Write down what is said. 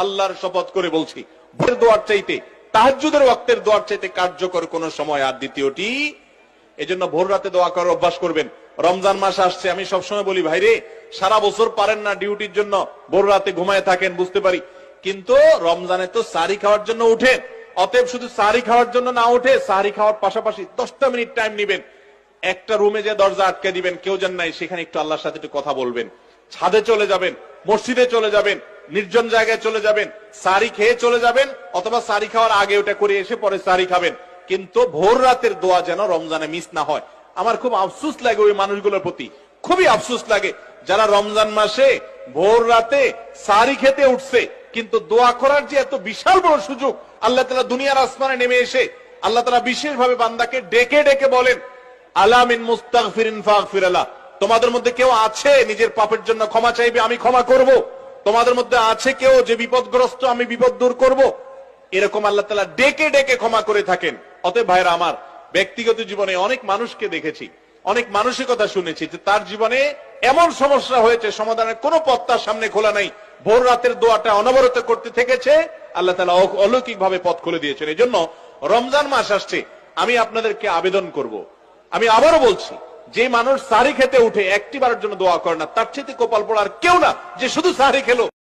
আল্লাহর শপথ করে বলছি, ভোরের দোয়ার চাইতে, তাহাজ্জুদের ওয়াক্তের দোয়ার চাইতে কার্যকর কোন সময় আর দ্বিতীয়টি। এজন্য ভোর রাতে দোয়া করার অভ্যাস করবেন। রমজান মাস আসছে, আমি সবসময় বলি, ভাইরে সারা বছর পারেন না ডিউটির জন্য ভোর রাতে ঘুমায় থাকেন, বুঝতে পারি, কিন্তু রমজানে তো সাহরি খাওয়ার জন্য উঠেন। অতএব শুধু সাহরি খাওয়ার জন্য না উঠে, সাহরি খাওয়ার পাশাপাশি 10টা মিনিট টাইম নিবেন, একটা রুমে যে দরজা আটকে দিবেন, কেউ যেন নাই, সেখানে একটু আল্লাহর সাথে একটু কথা বলবেন। ছাদে চলে যাবেন, মসজিদে চলে যাবেন, নির্জন জায়গায় চলে যাবেন, সাহরি খেয়ে চলে যাবেন, অথবা সাহরি খাওয়ার আগে ওটা করে এসে পরে সাহরি খাবেন। কিন্তু ভোর রাতের দোয়া যেন রমজানে মিস না হয়। আমার খুব আফসোস লাগে ওই মানুষগুলোর প্রতি, খুবই আফসোস লাগে যারা রমজান মাসে ভোর রাতে সাহরি খেতে উঠছে, কিন্তু দোয়া করার যে এত বিশাল বড় সুযোগ আল্লাহ তাআলা দুনিয়ার আসমানে নেমে এসে আল্লাহ তাআলা বিশেষ ভাবে বান্দাকে ডেকে ডেকে বলেন, আলা মিন মুস্তাগফিরিন ফাগফির লাহ, তোমাদের মধ্যে কেউ আছে নিজের পাপের জন্য ক্ষমা চাইবে, আমি ক্ষমা করব। তোমাদের মধ্যে আছে কেউ যে বিপদগ্রস্ত, আমি বিপদ দূর করব। এরকম আল্লাহ তাআলা ডেকে ডেকে ক্ষমা করে থাকেন। অতএব ভাইরা আমার, ব্যক্তিগত জীবনে অনেক মানুষকে দেখেছি, অনেক মানুষের কথা শুনেছি যে তার জীবনে এমন সমস্যা হয়েছে, সমাধানের কোনো পথ তার সামনে খোলা নাই, ভোর রাতের দোয়াটা অনবরত করতে থেকেছে, আল্লাহ তাআলা অলৌকিক ভাবে পথ খুলে দিয়েছেন। এই জন্য রমজান মাস আসছে, আমি আপনাদেরকে আবেদন করব, আমি আবারও বলছি, যে মানুষ সাহরি খেতে উঠে একটিবারের জন্য দোয়া করে না, তার চেয়ে কপাল পোড়া আর কেউ না যে শুধু সাহরি খেলো।